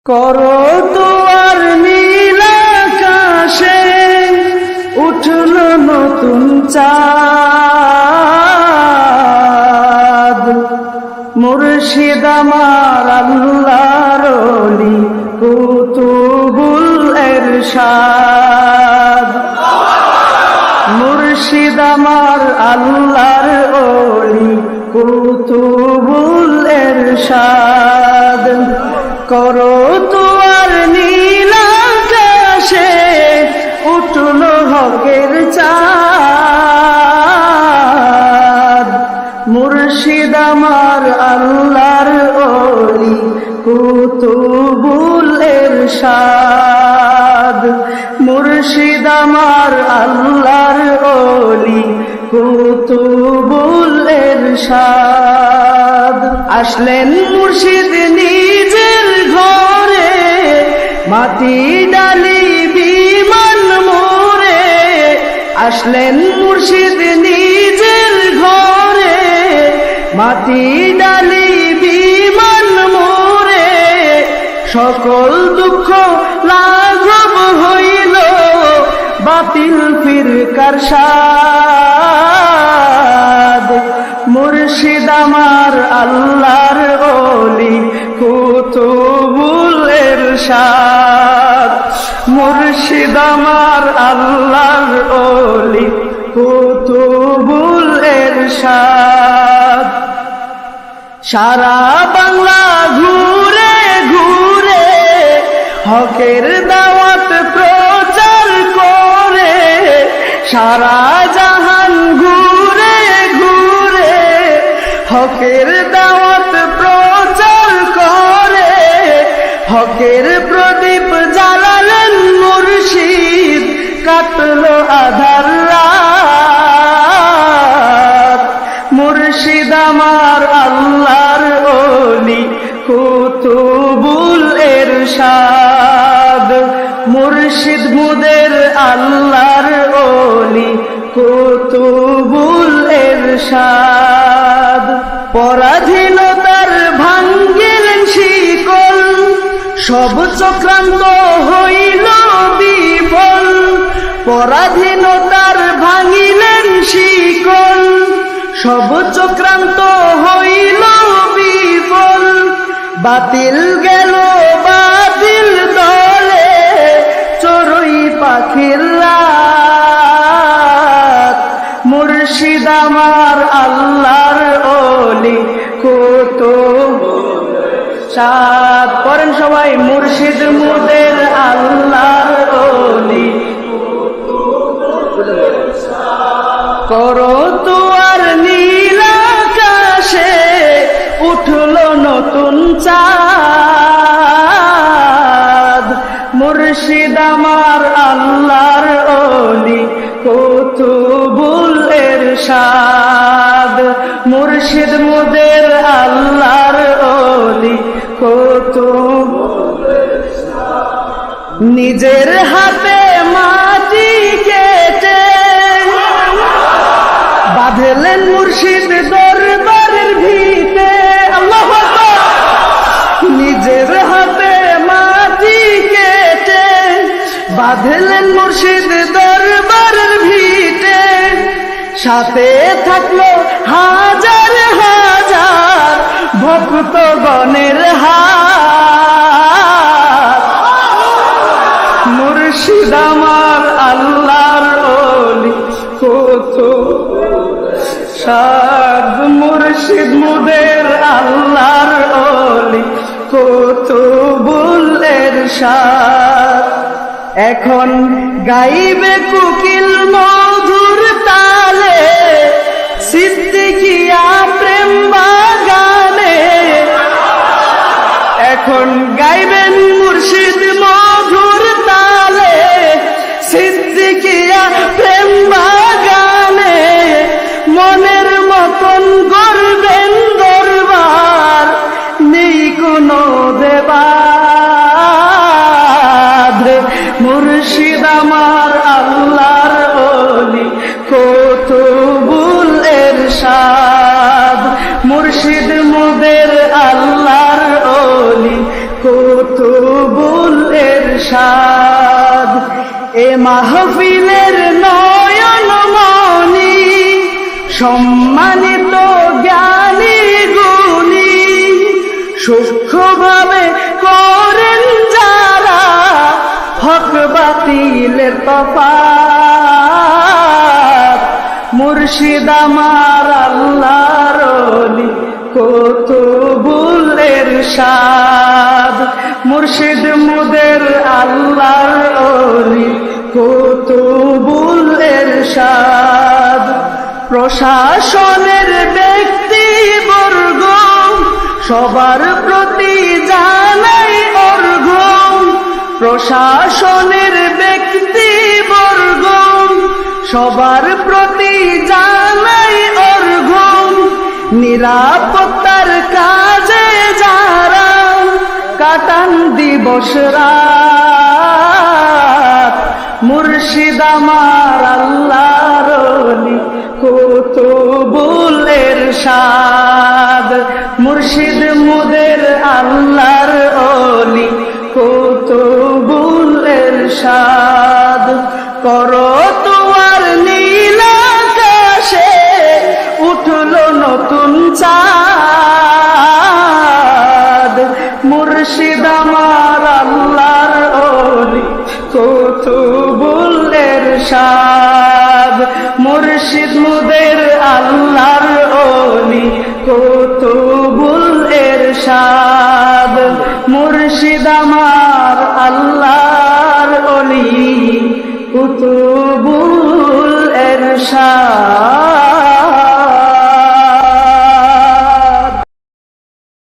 করো দুয়ার নীল আকাশে উঠল নতুন চাঁদ, মুর্শিদ আমার আল্লাহর ওলি কুতুবুল ইরশাদ। মুর্শিদ আমার আল্লাহর ওলি কুতুবুল ইরশাদ। করো দুয়ার নীল আকাশে উঠল হকের চাঁদ, মুর্শিদ আমার আল্লাহর ওলি কুতুবুল ইরশাদ। মুর্শিদ আমার আল্লাহর ওলি কুতুবুল ইরশাদ। আসলেন মুর্শিদ নিজের ঘরে, মাটি ডালি বিমান মোরে। আসলেন মুর্শিদ নিজের ঘরে, মাটি ডালি বিমান মোরে। সকল দুঃখ লাঘব হইল, বাতিল ফিরকার সাদ। মুর্শিদ আমার আল্লাহর ওলি কুতুবুল ইরশাদ। মুর্শিদ আমার আল্লাহর ওলি কুতুবুল ইরশাদ। সারা বাংলা ঘুরে ঘুরে হকের দাওয়াত প্রচার করে। সারা জাহান ঘুরে ঘুরে হকের দাওয়াত প্রচার করে। হকের প্রদীপ জ্বালালেন মুর্শিদ, কাটল আধার রাত। মুর্শিদ আমার আল্লাহর ওলি কুতুবুল ইরশাদ। মুর্শিদ মুদের আল্লাহর ওলি কুতুবুল ইরশাদ। পরাধীনতার ভাঙ্গিলেন শিকল, সব চক্রান্ত হইল বিফল। পরাধীনতার ভাঙিলেন শিকল, সব চক্রান্ত হইল বিফল। বাতিল গেল বাতিল দলে, চড়ুই পাখির রাত। মুর্শিদ আমার আল্লাহর ওলি কুতুবুল ইরশাদ। করেন সবাই, মুর্শিদ মুদের আল্লাহর ওলি কুতুবুল ইরশাদ। করো দুয়ার নীল আকাশে উঠল নতুন চাঁদ। মুর্শিদ আমার আল্লাহর ওলি কুতুবুল ইরশাদ। মুর্শিদ মুদের আল্লাহর ওলি কুতুবুল ইরশাদ। নিজের হাতে মাটি কেটে বাঁধলেন মুর্শিদ দরবারের ভিতে। আল্লাহু আকবার। নিজের হাতে মাটি কেটে বাঁধলেন মুর্শিদ দরবারের ভিতে। সাথে থাকলো হাজার হাজার ভক্তগণের হাত। মুর্শিদ আমার আল্লাহর ওলি কুতুবুল ইরশাদ। মুর্শিদ মুদের আল্লাহর ওলি কুতুবুল ইরশাদ। এখন গাইবে কোকিল মধুর তালে, সিদ্দিকিয়া প্রেম বাগানে। এখন গাইবেন মুর্শিদ মধুর তালে, সিদ্দিকিয়া প্রেম বাগানে। মনের মতন গড়বেন দরবার, নেই কোনো দেবাদ। মুর্শিদ আমার আল্লাহর ওলি কুতুবুল ইরশাদ। মুর্শিদ মুদের আল্লাহর ওলি কুতুব এরশাদ। এ মাহফিলের নয়ন মনি সম্মানিত জ্ঞানী গুণী, সূক্ষ্মভাবে করেন যারা হক বাতিলের তফাৎ। মুর্শিদ আমার আল্লাহর ওলি কুতুবুল এরশাদ। মুর্শিদ মুদের আল্লাহর ওলি কুতুবুল এরশাদ। প্রশাসনের ব্যক্তিবর্গ সবার প্রতি জানাই অর্ঘ্য। প্রশাসনের ব্যক্তিবর্গ সবার প্রতি জানাই অর্ঘ্য। নিরাপত্তার কাজে যারা কাটান দিবস রাত, মুর্শিদ আমার আল্লাহর ওলি কুতুবুল এরশাদ। মুর্শিদ মুদের আল্লাহর ওলি কুতুবুল এরশাদ। করতোয়ার নীল আকাশে উঠলো নতুন চাঁদ, মুর্শিদ আমার আল্লাহর ওলি কুতুবুল এরশাদ। মুর্শিদ মুদের আল্লাহর ওলি কুতুবুল